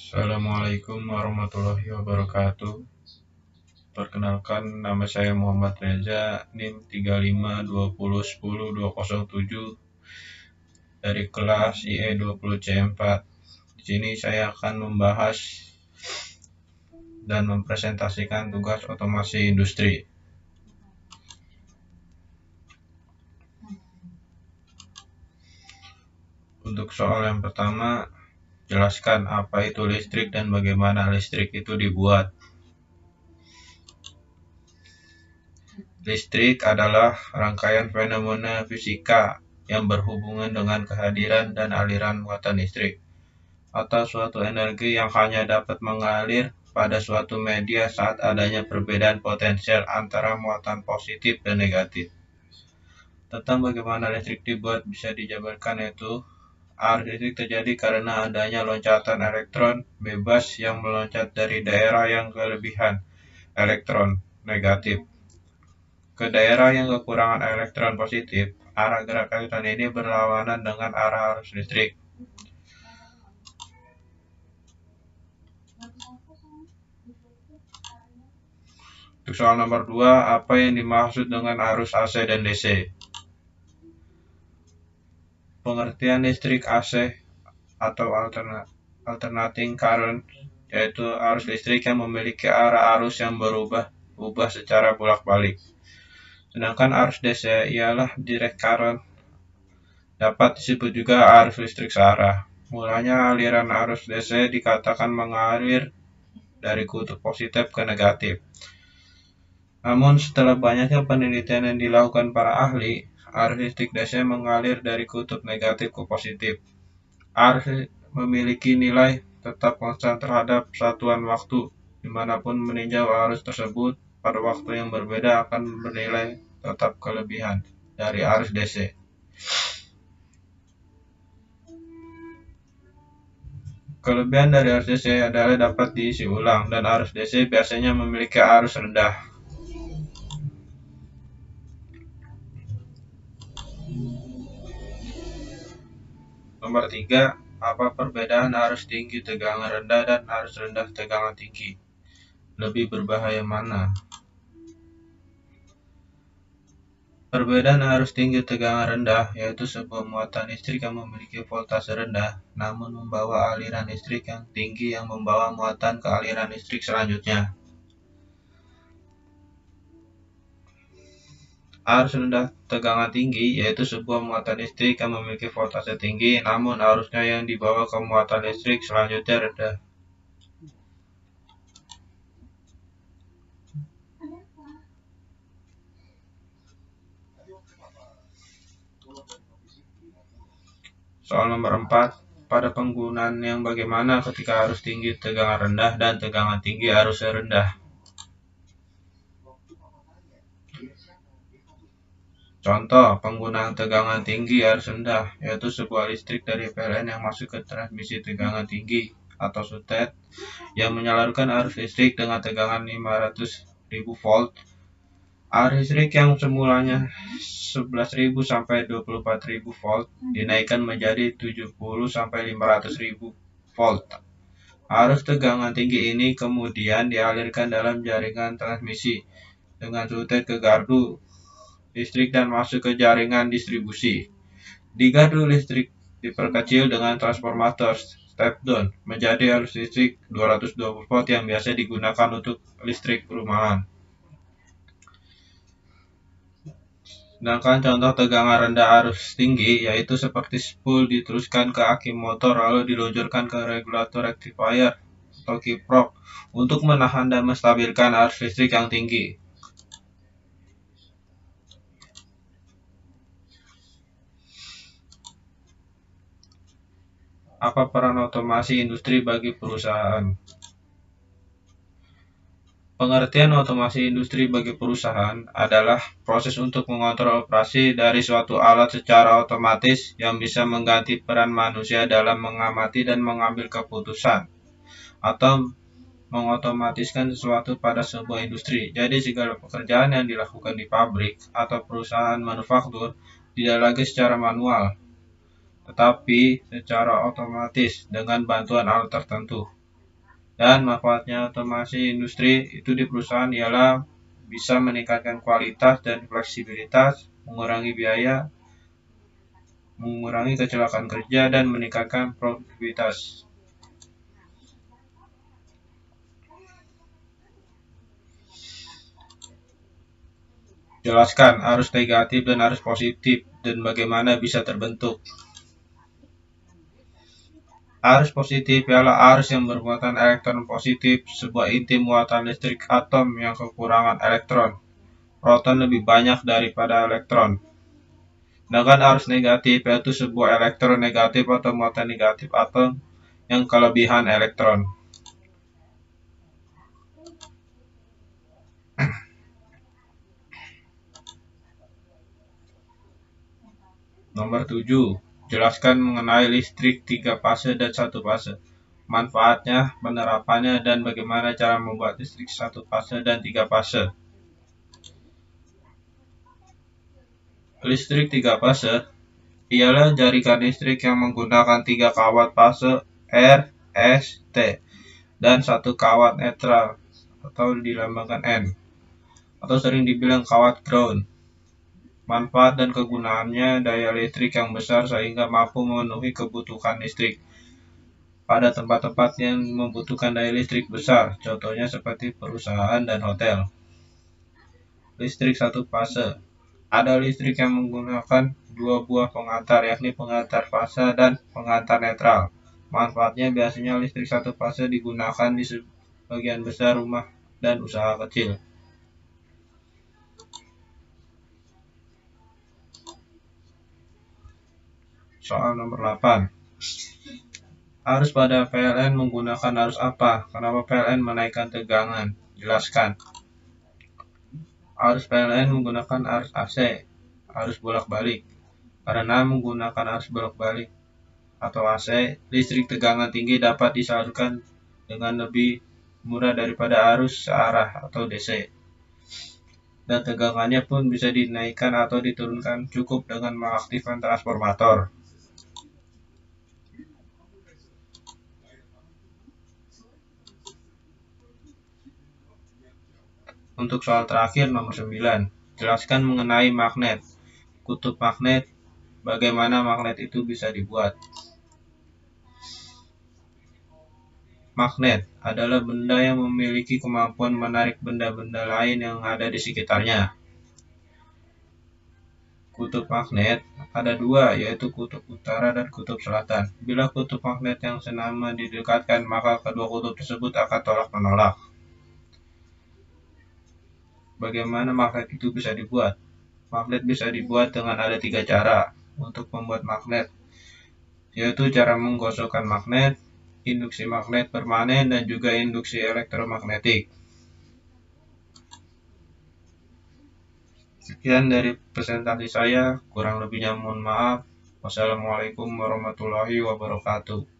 Assalamualaikum warahmatullahi wabarakatuh. Perkenalkan, nama saya Muhammad Reza, NIM 3520102007 dari kelas IE 20C4. Di sini saya akan membahas dan mempresentasikan tugas otomasi industri. Untuk soal yang pertama, jelaskan apa itu listrik dan bagaimana listrik itu dibuat. Listrik adalah rangkaian fenomena fisika yang berhubungan dengan kehadiran dan aliran muatan listrik, atau suatu energi yang hanya dapat mengalir pada suatu media saat adanya perbedaan potensial antara muatan positif dan negatif. Tentang bagaimana listrik dibuat bisa dijabarkan, yaitu arus listrik terjadi karena adanya loncatan elektron bebas yang meloncat dari daerah yang kelebihan elektron negatif ke daerah yang kekurangan elektron positif. Arah gerak elektron ini berlawanan dengan arah arus listrik. Untuk soal nomor 2, apa yang dimaksud dengan arus AC dan DC? Pengertian listrik AC atau alternating current yaitu arus listrik yang memiliki arah arus yang berubah secara bolak-balik. Sedangkan arus DC ialah direct current. Dapat disebut juga arus listrik searah. Mulanya aliran arus DC dikatakan mengalir dari kutub positif ke negatif. Namun setelah banyaknya penelitian yang dilakukan para ahli, arus listrik DC mengalir dari kutub negatif ke positif. Arus memiliki nilai tetap konstan terhadap satuan waktu. Dimanapun meninjau arus tersebut pada waktu yang berbeda akan bernilai tetap kelebihan dari arus DC. Kelebihan dari arus DC adalah dapat diisi ulang, dan arus DC biasanya memiliki arus rendah. Nomor 3, apa perbedaan arus tinggi tegangan rendah dan arus rendah tegangan tinggi? Lebih berbahaya mana? Perbedaan arus tinggi tegangan rendah yaitu sebuah muatan listrik yang memiliki voltase rendah, namun membawa aliran listrik yang tinggi yang membawa muatan ke aliran listrik selanjutnya. Arus rendah tegangan tinggi yaitu sebuah muatan listrik yang memiliki voltase tinggi, namun arusnya yang dibawa ke muatan listrik selanjutnya rendah. Soal nomor 4, pada penggunaan yang bagaimana ketika arus tinggi tegangan rendah dan tegangan tinggi arus rendah? Contoh, penggunaan tegangan tinggi arus rendah, yaitu sebuah listrik dari PLN yang masuk ke transmisi tegangan tinggi atau SUTED yang menyalurkan arus listrik dengan tegangan 500.000 volt. Arus listrik yang semulanya 11.000 sampai 24.000 volt dinaikkan menjadi 70 sampai 500.000 volt. Arus tegangan tinggi ini kemudian dialirkan dalam jaringan transmisi dengan SUTED ke gardu listrik dan masuk ke jaringan distribusi. Di gardu listrik diperkecil dengan transformator step down menjadi arus listrik 220 volt yang biasa digunakan untuk listrik perumahan. Sedangkan contoh tegangan rendah arus tinggi yaitu seperti spool diteruskan ke aki motor lalu diluncurkan ke regulator rectifier atau kiprok untuk menahan dan menstabilkan arus listrik yang tinggi. Apa peran otomasi industri bagi perusahaan? Pengertian otomasi industri bagi perusahaan adalah proses untuk mengontrol operasi dari suatu alat secara otomatis yang bisa mengganti peran manusia dalam mengamati dan mengambil keputusan, atau mengotomatiskan sesuatu pada sebuah industri. Jadi segala pekerjaan yang dilakukan di pabrik atau perusahaan manufaktur tidak lagi secara manual, tetapi secara otomatis dengan bantuan alat tertentu. Dan manfaatnya otomasi industri itu di perusahaan ialah bisa meningkatkan kualitas dan fleksibilitas, mengurangi biaya, mengurangi kecelakaan kerja, dan meningkatkan produktivitas. Jelaskan arus negatif dan arus positif dan bagaimana bisa terbentuk. Arus positif ialah arus yang bermuatan elektron positif, sebuah inti muatan listrik atom yang kekurangan elektron. Proton lebih banyak daripada elektron. Sedangkan arus negatif yaitu sebuah elektron negatif atau muatan negatif atom yang kelebihan elektron. Nomor 7. Jelaskan mengenai listrik 3 fase dan 1 fase. Manfaatnya, penerapannya, dan bagaimana cara membuat listrik 1 fase dan 3 fase. Listrik 3 fase ialah jaringan listrik yang menggunakan 3 kawat fase R, S, T, dan 1 kawat netral atau dilambangkan N, atau sering dibilang kawat ground. Manfaat dan kegunaannya daya listrik yang besar sehingga mampu memenuhi kebutuhan listrik pada tempat-tempat yang membutuhkan daya listrik besar, contohnya seperti perusahaan dan hotel. Listrik 1 fase. Ada listrik yang menggunakan 2 buah pengantar, yakni pengantar fase dan pengantar netral. Manfaatnya biasanya listrik 1 fase digunakan di sebagian besar rumah dan usaha kecil. Soal nomor 8. Arus pada PLN menggunakan arus apa? Kenapa PLN menaikkan tegangan? Jelaskan. Arus PLN menggunakan arus AC, arus bolak-balik. Karena menggunakan arus bolak-balik atau AC, listrik tegangan tinggi dapat disalurkan dengan lebih murah daripada arus searah atau DC. Dan tegangannya pun bisa dinaikkan atau diturunkan cukup dengan mengaktifkan transformator. Untuk soal terakhir nomor 9, jelaskan mengenai magnet. Kutub magnet, bagaimana magnet itu bisa dibuat. Magnet adalah benda yang memiliki kemampuan menarik benda-benda lain yang ada di sekitarnya. Kutub magnet ada 2, yaitu kutub utara dan kutub selatan. Bila kutub magnet yang senama didekatkan, maka kedua kutub tersebut akan tolak-menolak. Bagaimana magnet itu bisa dibuat? Magnet bisa dibuat dengan ada 3 cara untuk membuat magnet, yaitu cara menggosokkan magnet, induksi magnet permanen, dan juga induksi elektromagnetik. Sekian dari presentasi saya, kurang lebihnya mohon maaf. Wassalamualaikum warahmatullahi wabarakatuh.